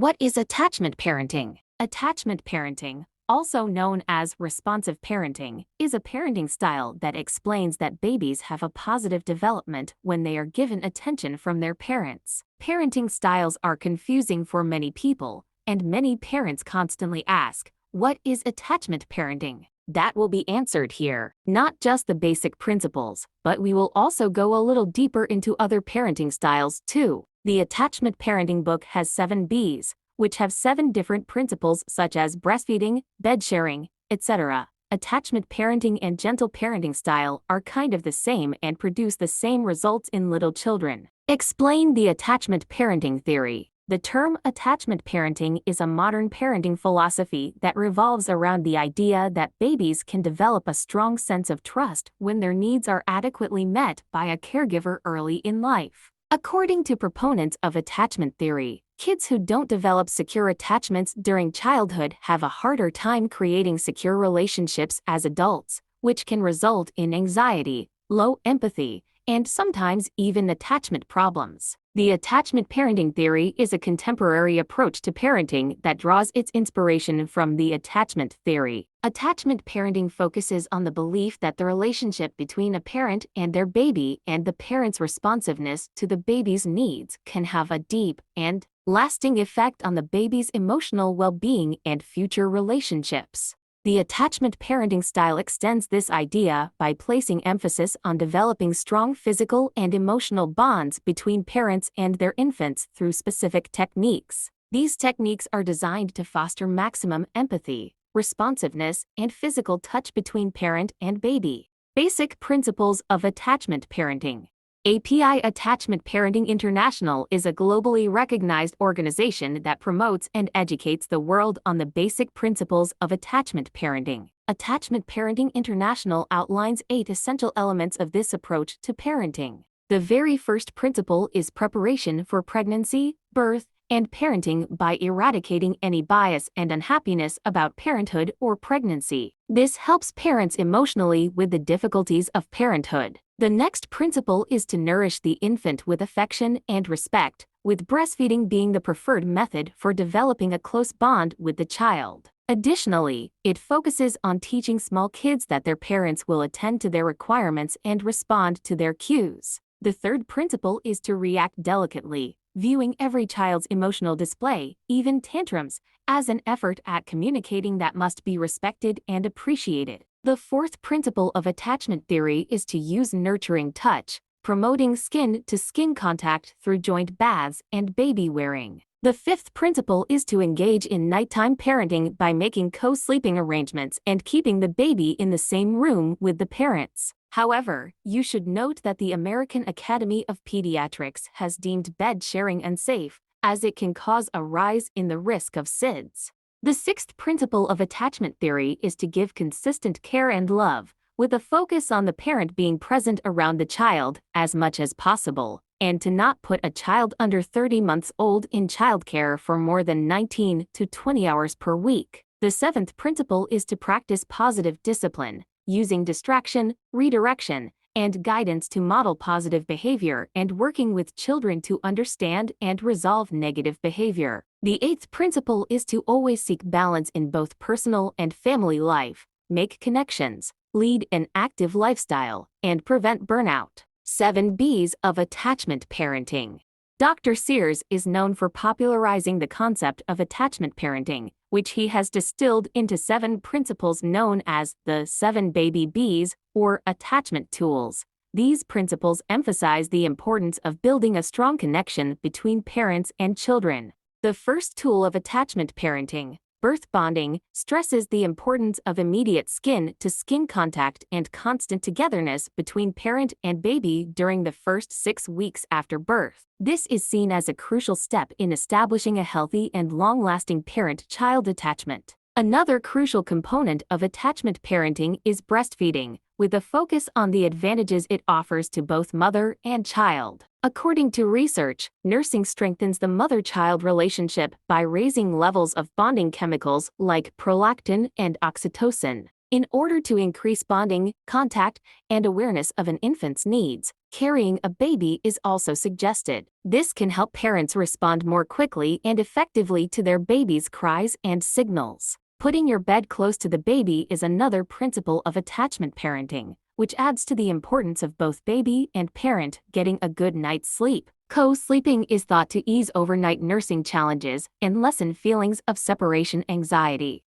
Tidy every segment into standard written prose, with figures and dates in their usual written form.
What is attachment parenting? Attachment parenting, also known as responsive parenting, is a parenting style that explains that babies have a positive development when they are given attention from their parents. Parenting styles are confusing for many people, and many parents constantly ask, "What is attachment parenting?" That will be answered here. Not just the basic principles, but we will also go a little deeper into other parenting styles too. The Attachment Parenting book has 7 B's, which have 7 different principles such as breastfeeding, bed sharing, etc. Attachment parenting and gentle parenting style are kind of the same and produce the same results in little children. Explain the attachment parenting theory. The term attachment parenting is a modern parenting philosophy that revolves around the idea that babies can develop a strong sense of trust when their needs are adequately met by a caregiver early in life. According to proponents of attachment theory, kids who don't develop secure attachments during childhood have a harder time creating secure relationships as adults, which can result in anxiety, low empathy, and sometimes even attachment problems. The attachment parenting theory is a contemporary approach to parenting that draws its inspiration from the attachment theory. Attachment parenting focuses on the belief that the relationship between a parent and their baby and the parent's responsiveness to the baby's needs can have a deep and lasting effect on the baby's emotional well-being and future relationships. The attachment parenting style extends this idea by placing emphasis on developing strong physical and emotional bonds between parents and their infants through specific techniques. These techniques are designed to foster maximum empathy, responsiveness, and physical touch between parent and baby. Basic principles of attachment parenting. API Attachment Parenting International is a globally recognized organization that promotes and educates the world on the basic principles of attachment parenting. Attachment Parenting International outlines 8 essential elements of this approach to parenting. The very first principle is preparation for pregnancy, birth, and parenting by eradicating any bias and unhappiness about parenthood or pregnancy. This helps parents emotionally with the difficulties of parenthood. The next principle is to nourish the infant with affection and respect, with breastfeeding being the preferred method for developing a close bond with the child. Additionally, it focuses on teaching small kids that their parents will attend to their requirements and respond to their cues. The third principle is to react delicately, viewing every child's emotional display, even tantrums, as an effort at communicating that must be respected and appreciated. The fourth principle of attachment theory is to use nurturing touch, promoting skin-to-skin contact through joint baths and baby wearing. The fifth principle is to engage in nighttime parenting by making co-sleeping arrangements and keeping the baby in the same room with the parents. However, you should note that the American Academy of Pediatrics has deemed bed sharing unsafe, as it can cause a rise in the risk of SIDS. The sixth principle of attachment theory is to give consistent care and love, with a focus on the parent being present around the child as much as possible, and to not put a child under 30 months old in childcare for more than 19 to 20 hours per week. The seventh principle is to practice positive discipline, using distraction, redirection, and guidance to model positive behavior and working with children to understand and resolve negative behavior. The eighth principle is to always seek balance in both personal and family life, make connections, lead an active lifestyle, and prevent burnout. 7 B's of attachment parenting. Dr. Sears is known for popularizing the concept of attachment parenting, which he has distilled into 7 principles known as the 7 Baby B's, or attachment tools. These principles emphasize the importance of building a strong connection between parents and children. The first tool of attachment parenting, birth bonding, stresses the importance of immediate skin-to-skin contact and constant togetherness between parent and baby during the first 6 weeks after birth. This is seen as a crucial step in establishing a healthy and long-lasting parent-child attachment. Another crucial component of attachment parenting is breastfeeding, with a focus on the advantages it offers to both mother and child. According to research, nursing strengthens the mother-child relationship by raising levels of bonding chemicals like prolactin and oxytocin. In order to increase bonding, contact, and awareness of an infant's needs, carrying a baby is also suggested. This can help parents respond more quickly and effectively to their baby's cries and signals. Putting your bed close to the baby is another principle of attachment parenting, which adds to the importance of both baby and parent getting a good night's sleep. Co-sleeping is thought to ease overnight nursing challenges and lessen feelings of separation anxiety.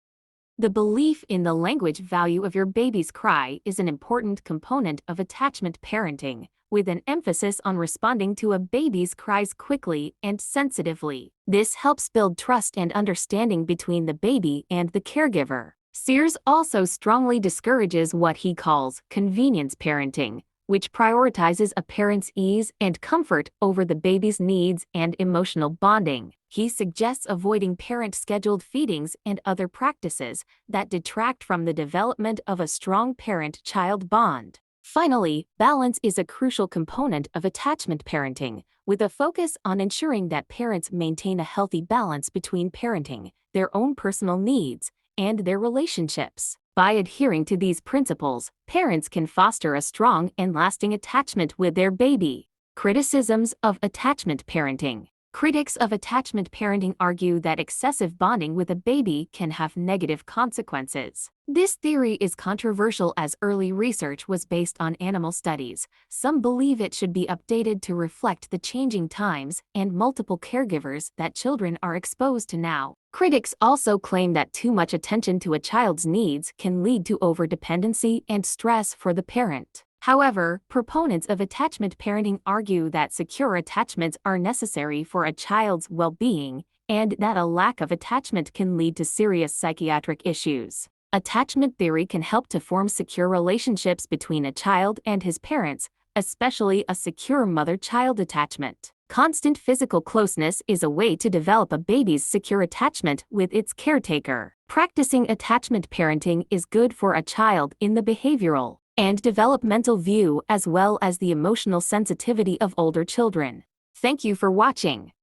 The belief in the language value of your baby's cry is an important component of attachment parenting, with an emphasis on responding to a baby's cries quickly and sensitively. This helps build trust and understanding between the baby and the caregiver. Sears also strongly discourages what he calls convenience parenting, which prioritizes a parent's ease and comfort over the baby's needs and emotional bonding. He suggests avoiding parent-scheduled feedings and other practices that detract from the development of a strong parent-child bond. Finally, balance is a crucial component of attachment parenting, with a focus on ensuring that parents maintain a healthy balance between parenting, their own personal needs, and their relationships. By adhering to these principles, parents can foster a strong and lasting attachment with their baby. Criticisms of attachment parenting. Critics of attachment parenting argue that excessive bonding with a baby can have negative consequences. This theory is controversial as early research was based on animal studies. Some believe it should be updated to reflect the changing times and multiple caregivers that children are exposed to now. Critics also claim that too much attention to a child's needs can lead to overdependency and stress for the parent. However, proponents of attachment parenting argue that secure attachments are necessary for a child's well-being, and that a lack of attachment can lead to serious psychiatric issues. Attachment theory can help to form secure relationships between a child and his parents, especially a secure mother-child attachment. Constant physical closeness is a way to develop a baby's secure attachment with its caretaker. Practicing attachment parenting is good for a child in the behavioral and developmental view as well as the emotional sensitivity of older children. Thank you for watching.